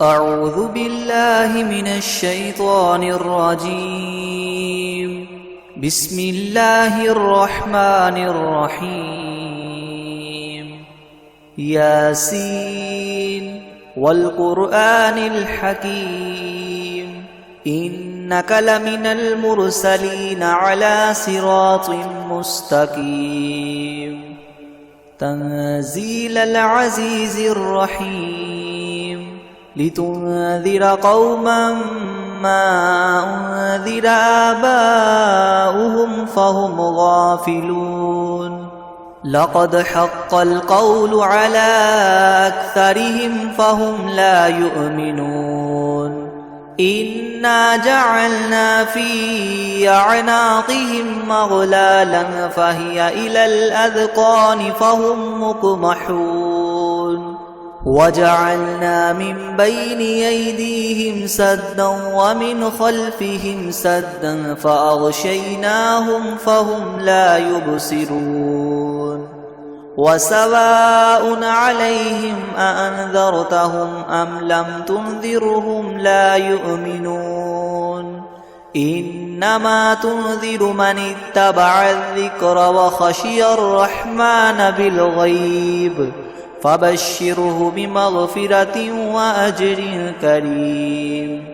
أعوذ بالله من الشيطان الرجيم. بسم الله الرحمن الرحيم. ياسين والقرآن الحكيم إنك لمن المرسلين على صراط مستقيم تنزيل العزيز الرحيم لتنذر قوما ما أنذر آباؤهم فهم غافلون لقد حق القول على أكثرهم فهم لا يؤمنون إنا جعلنا في أعناقهم مغلالا فهي إلى الأذقان فهم مقمحون وجعلنا من بين أيديهم سدا ومن خلفهم سدا فأغشيناهم فهم لا يبصرون وسواء عليهم أأنذرتهم أم لم تنذرهم لا يؤمنون إنما تنذر من اتبع الذكر وخشي الرحمن بالغيب فبشره بمغفرة وأجر كريم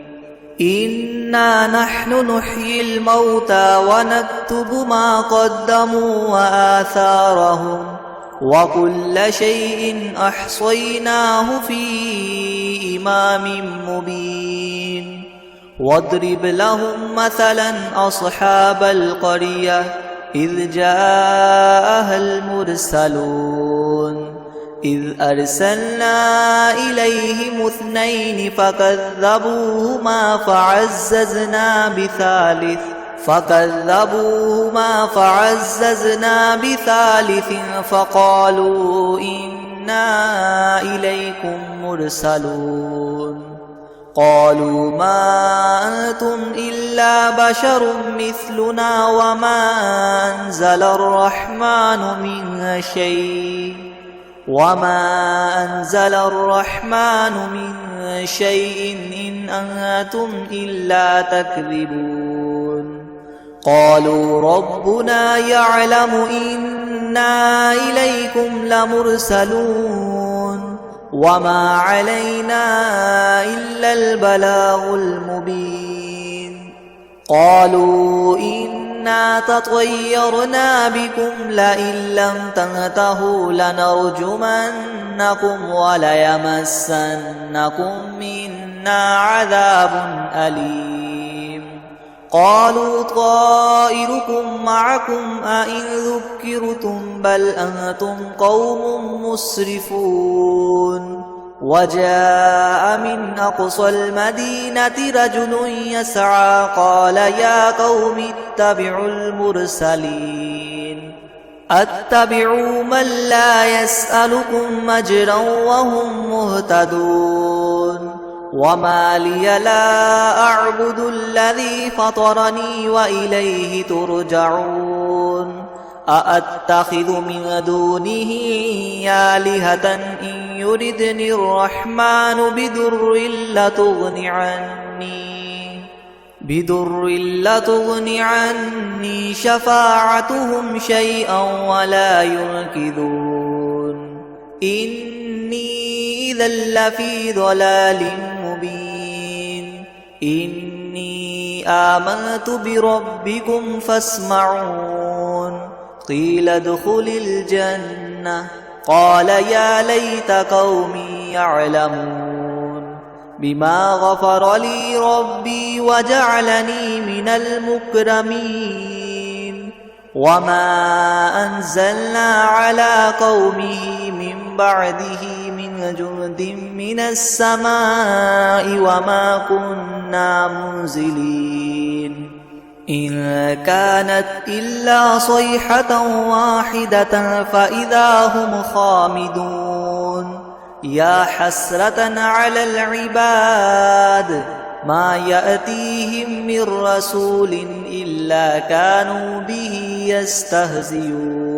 إنا نحن نحيي الموتى ونكتب ما قدموا وآثارهم وكل شيء أحصيناه في إمام مبين واضرب لهم مثلا أصحاب القرية إذ جاءها المرسلون إذ أرسلنا إليهم اثنين فكذبوهما فعززنا بثالث فقالوا إنا إليكم مرسلون قالوا ما أنتم إلا بشر مثلنا وما أنزل الرحمن من شيء إن أنتم إلا تكذبون قالوا ربنا يعلم إنا إليكم لمرسلون وما علينا إلا البلاغ المبين قالوا إنا تطيرنا بكم لئن لم تنتهوا لنرجمنكم وليمسنكم منا عذاب أليم قالوا طائركم معكم أئن ذكرتم بل أنتم قوم مسرفون وجاء من أقصى المدينة رجل يسعى قال يا قوم اتبعوا المرسلين أتبعوا من لا يسألكم أجرا وهم مهتدون وما لي لا أعبد الذي فطرني وإليه ترجعون أأتخذ من دونه آلهة إن يردني الرحمن بدر لتغن عني شفاعتهم شيئا ولا ينقذون إني إذا لفي ضلال مبين إني آمنت بربكم فاسمعون قيل ادخل الجنة قال يا ليت قومي يعلمون بما غفر لي ربي وجعلني من المكرمين وما أنزلنا على قومه من بعده من جند من السماء وما كنا منزلين إن كانت إلا صيحة واحدة فإذا هم خامدون يا حسرة على العباد ما يأتيهم من رسول إلا كانوا به يستهزئون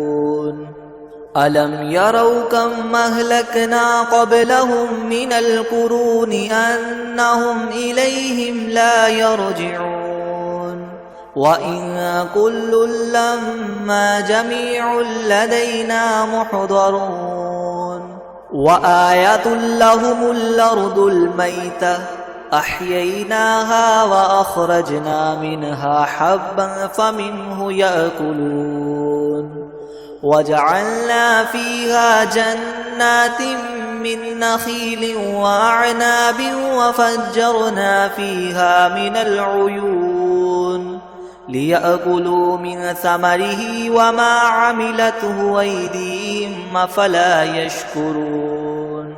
ألم يروا كم أهلكنا قبلهم من القرون أنهم إليهم لا يرجعون وإن كل لما جميع لدينا محضرون وآية لهم الأرض الميتة أحييناها وأخرجنا منها حبا فمنه يأكلون وجعلنا فيها جنات من نخيل وأعناب وفجرنا فيها من العيون ليأكلوا من ثمره وما عملته أيديهم أفلا يشكرون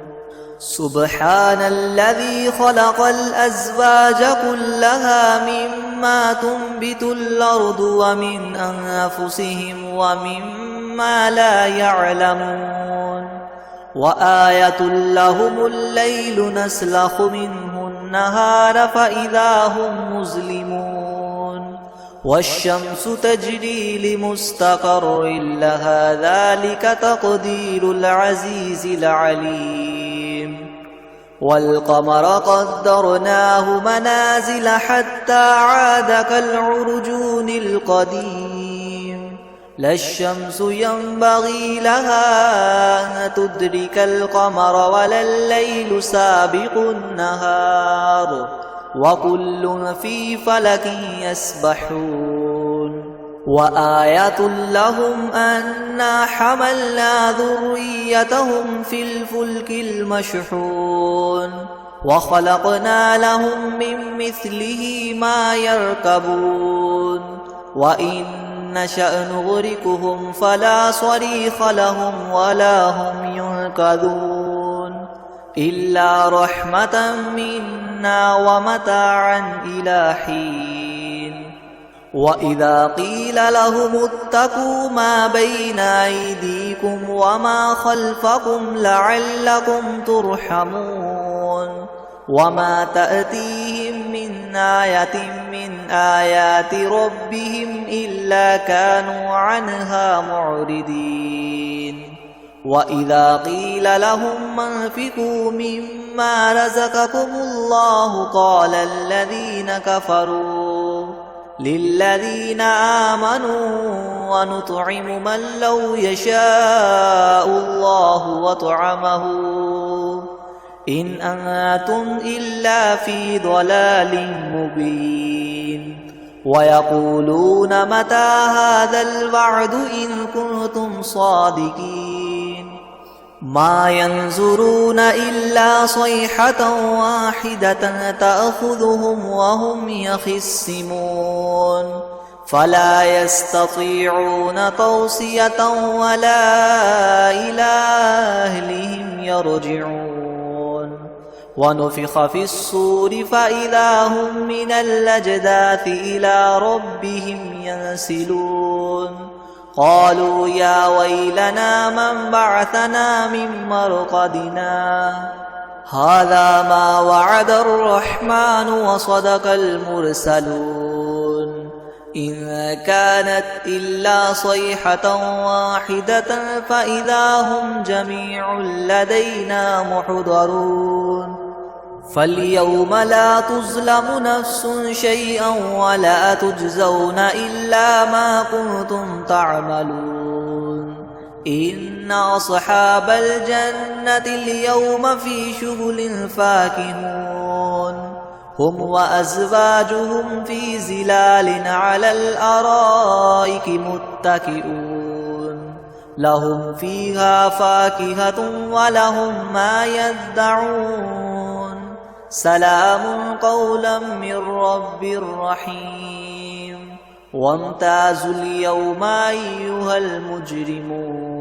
سبحان الذي خلق الأزواج كلها مما تنبت الأرض ومن أنفسهم ومما لا يعلمون وآية لهم الليل نسلخ منه النهار فإذا هم مظلمون والشمس تجري لمستقر لها ذلك تقدير العزيز العليم والقمر قدرناه منازل حتى عاد كالعرجون القديم لا الشمس ينبغي لها أن تدرك القمر ولا الليل سابق النهار وكل في فلك يسبحون وآية لهم أنا حملنا ذريتهم في الفلك المشحون وخلقنا لهم من مثله ما يركبون وإن نشأ نغرقهم فلا صريخ لهم ولا هم ينقذون إلا رحمة منا ومتاعا إلى حين وإذا قيل لهم اتقوا ما بين أيديكم وما خلفكم لعلكم ترحمون وما تأتيهم من آية من آيات ربهم إلا كانوا عنها معرضين وإذا قيل لهم انفقوا مما رزقكم الله قال الذين كفروا للذين آمنوا ونطعم من لو يشاء الله وطعمه إن أنتم إلا في ضلال مبين ويقولون متى هذا الوعد إن كنتم صادقين ما ينظرون إلا صيحة واحدة تأخذهم وهم يخصمون فلا يستطيعون توصية ولا إلى أهلهم يرجعون ونفخ في الصور فإذا هم من الأجداث إلى ربهم ينسلون قالوا يا ويلنا من بعثنا من مرقدنا هذا ما وعد الرحمن وصدق المرسلون إن كانت إلا صيحة واحدة فإذا هم جميع لدينا محضرون فاليوم لا تظلم نفس شيئا ولا تجزون إلا ما كنتم تعملون إن أصحاب الجنة اليوم في شغل فاكهون هم وأزواجهم في ظلال على الأرائك متكئون لهم فيها فاكهة ولهم ما يدعون سلام قولا من رب رحيم وامتازوا اليوم أيها المجرمون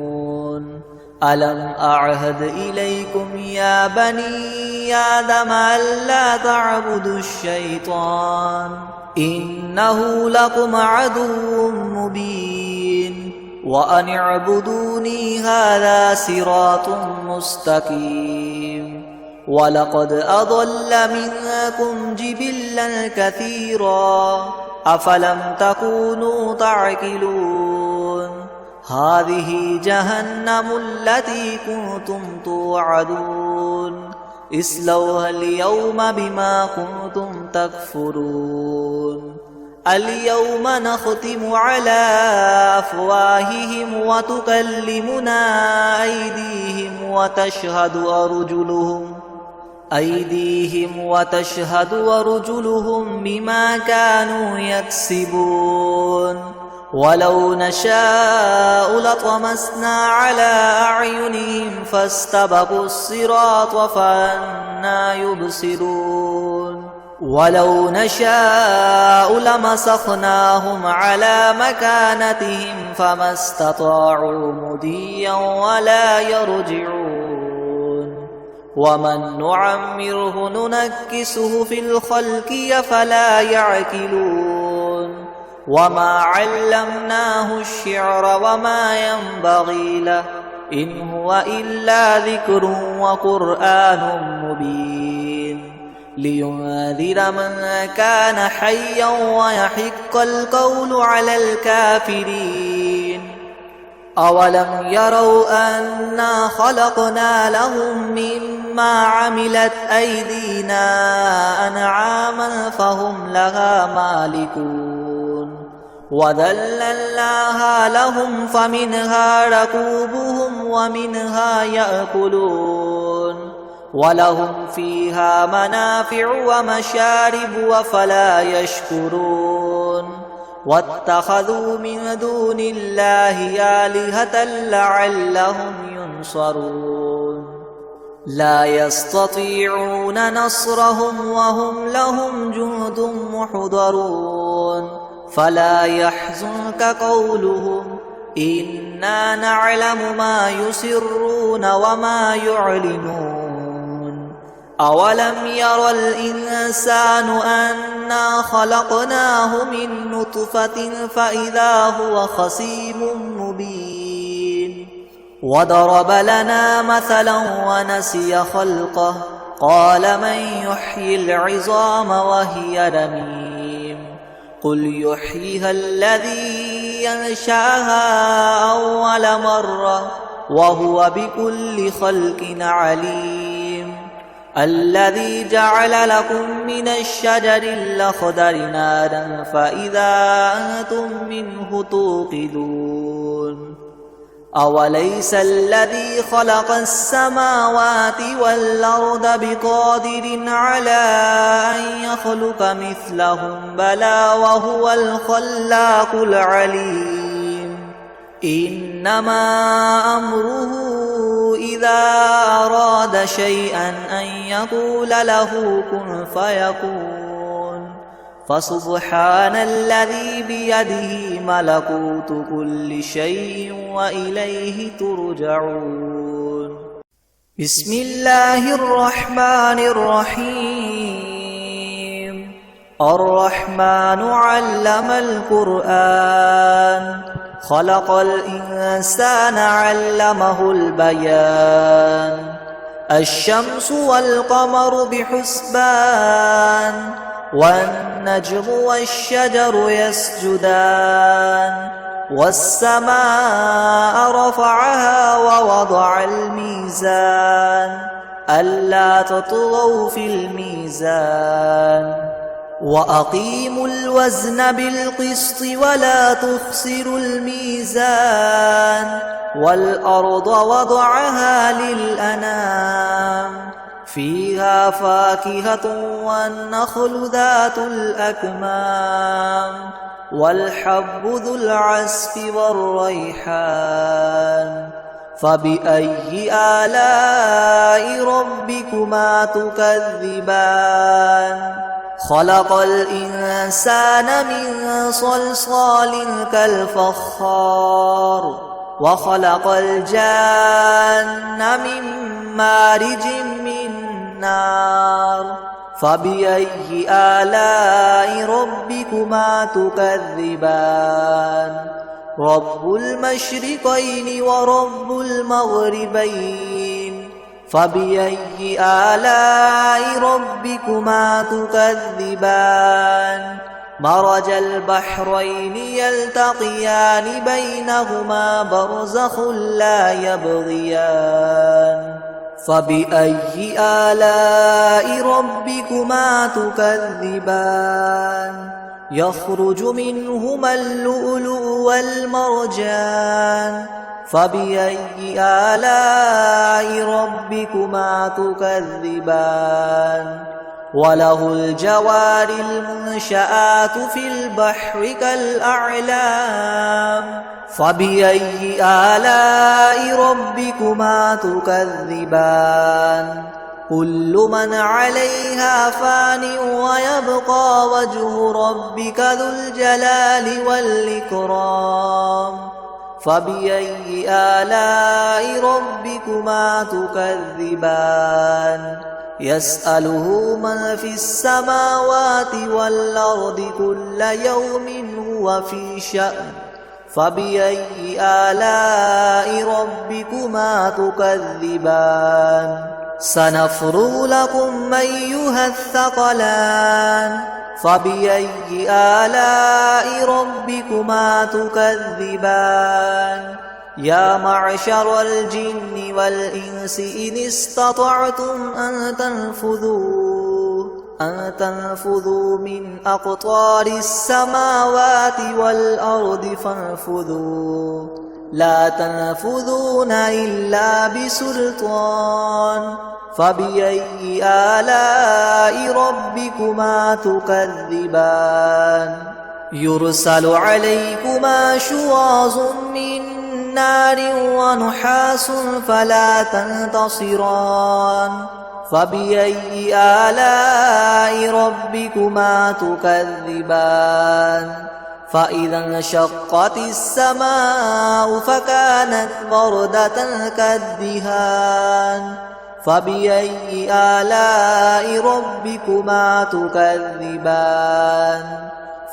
ألم أعهد إليكم يا بني آدم ألا تعبدوا الشيطان إنه لكم عدو مبين وأن اعبدوني هذا صراط مستقيم ولقد أضل منكم جبلا كثيرا أفلم تكونوا تعقلون هذه جهنم التي كنتم توعدون اصلوها اليوم بما كنتم تكفرون اليوم نختم على أفواههم وتكلمنا أيديهم وتشهد أرجلهم بما كانوا يكسبون ولو نشاء لطمسنا على أعينهم فاستبقوا الصراط فأنى يبصرون ولو نشاء لمسخناهم على مكانتهم فما استطاعوا مضيا ولا يرجعون ومن نعمره ننكسه في الخلق أفلا يعقلون وما علمناه الشعر وما ينبغي له إن هو إلا ذكر وقرآن مبين لينذر من كان حيا ويحق القول على الكافرين أولم يروا أنا خلقنا لهم مما عملت أيدينا أنعاما فهم لها مالكون وذللناها لهم فمنها ركوبهم ومنها يأكلون ولهم فيها منافع ومشارب أفلا يشكرون واتخذوا من دون الله آلهة لعلهم ينصرون لا يستطيعون نصرهم وهم لهم جند محضرون فلا يحزنك قولهم إنا نعلم ما يسرون وما يعلنون أولم ير الإنسان أنا خلقناه من نطفة فإذا هو خصيم مبين وضرب لنا مثلا ونسي خلقه قال من يحيي العظام وهي رميم قل يحييها الذي ينشأها أول مرة وهو بكل خلق عليم الذي جعل لكم من الشجر الأخضر نارا فإذا أنتم منه توقدون أوليس الذي خلق السماوات والأرض بقادر على أن يخلق مثلهم بلى وهو الخلاق العليم إنما أمره إذا أراد شيئا أن يقول له كن فيكون فسبحان الذي بيده ملكوت كل شيء وإليه ترجعون بسم الله الرحمن الرحيم الرحمن علم القرآن خلق الإنسان علمه البيان الشمس والقمر بحسبان والنجم والشجر يسجدان والسماء رفعها ووضع الميزان ألا تطغوا في الميزان وأقيموا الوزن بالقسط ولا تخسروا الميزان والأرض وضعها للأنام فيها فاكهة والنخل ذات الأكمام والحب ذو العصف والريحان فبأي آلاء ربكما تكذبان خلق الإنسان من صلصال كالفخار وخلق الجان من مارج من نار فبأي آلاء ربكما تكذبان رب المشرقين ورب المغربين فبأي آلاء ربكما تكذبان مرج البحرين يلتقيان بينهما برزخ لا يبغيان فبأي آلاء ربكما تكذبان يخرج منهما اللؤلؤ والمرجان فبأي آلاء ربكما تكذبان وله الجوار المنشآت في البحر كالأعلام فبأي آلاء ربكما تكذبان كل من عليها فان ويبقى وجه ربك ذو الجلال والإكرام فبأي آلاء ربكما تكذبان يسأله من في السماوات والأرض كل يوم هو في شأن فبأي آلاء ربكما تكذبان سنفرغ لكم أيها الثقلان فبأي آلاء ربكما تكذبان يا معشر الجن والإنس إن استطعتم أن تنفذوا من أقطار السماوات والأرض فانفذوا لا تنفذون إلا بسلطان فبأي آلاء ربكما تكذبان يرسل عليكما شواظ من نار ونحاس فلا تنتصران فبأي آلاء ربكما تكذبان فإذا انشقت السماء فكانت وردة كالدهان فبأي آلاء ربكما تكذبان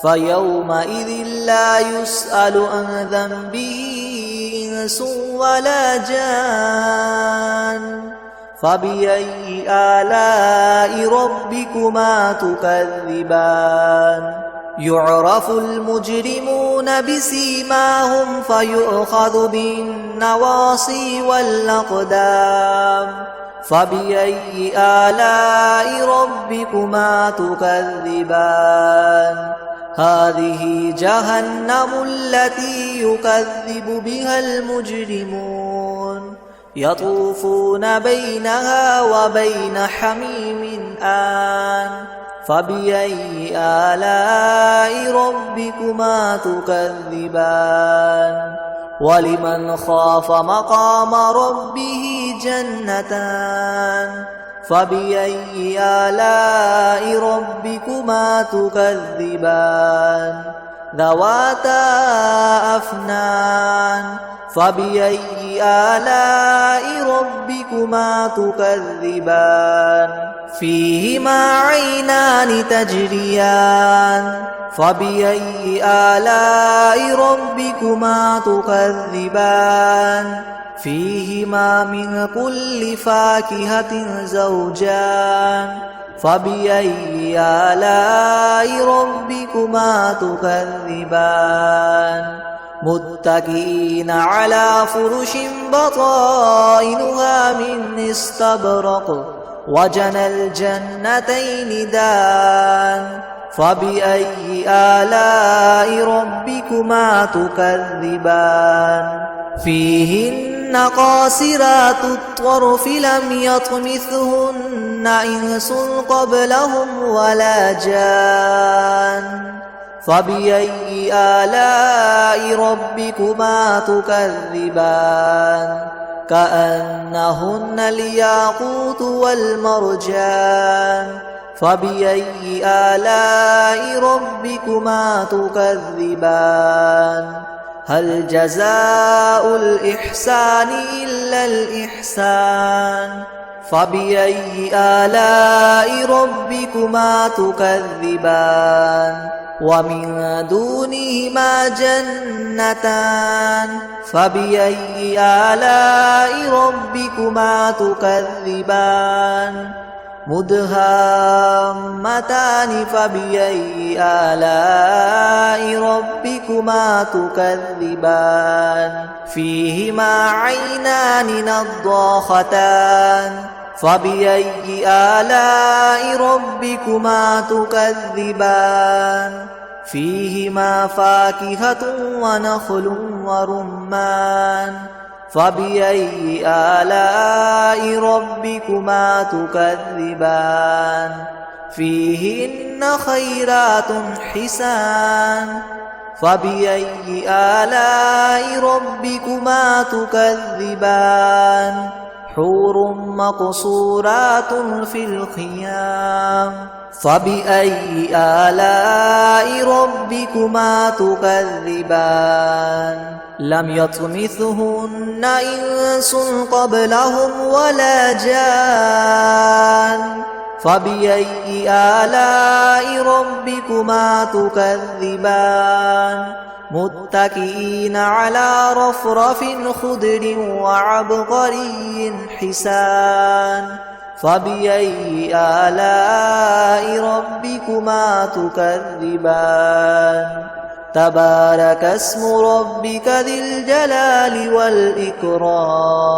فيومئذ لا يسأل عن ذنبه إنس ولا جان فبأي آلاء ربكما تكذبان يعرف المجرمون بسيماهم فيؤخذ بالنواصي والأقدام فبأي آلاء ربكما تكذبان هذه جهنم التي يكذب بها المجرمون يطوفون بينها وبين حميم آن فبأي آلاء ربكما تكذبان ولمن خاف مقام ربه جنتان فبأي آلاء ربكما تكذبان ذواتا أفنان فبأي آلاء ربكما تكذبان فيهما عينان تجريان فبأي آلاء ربكما تكذبان فيهما من كل فاكهة زوجان فبأي آلاء ربكما تكذبان متكئين على فرش بطائنها من استبرق وجنى الجنتين دان فبأي آلاء ربكما تكذبان فيهن قاصرات الطرف لم يطمثهن إنس قبلهم ولا جان فبأي آلاء ربكما تكذبان كأنهن الياقوت والمرجان فبأي آلاء ربكما تكذبان هل جزاء الإحسان إلا الإحسان فبأي آلاء ربكما تكذبان ومن دونهما جنتان فبأي آلاء ربكما تكذبان مدهامتان فبأي آلاء ربكما تكذبان فيهما عينان نضاختان فبأي آلاء ربكما تكذبان فيهما فاكهة ونخل ورمان فبأي آلاء ربكما تكذبان فيهن خيرات حسان فبأي آلاء ربكما تكذبان حور مقصورات في الخيام فبأي آلاء ربكما تكذبان لم يطمثهن إنس قبلهم ولا جان فبأي آلاء ربكما تكذبان متكئين على رفرف خضر وعبقري حسان فبأي آلاء ربكما تكذبان تبارك اسم ربك ذي الجلال والإكرام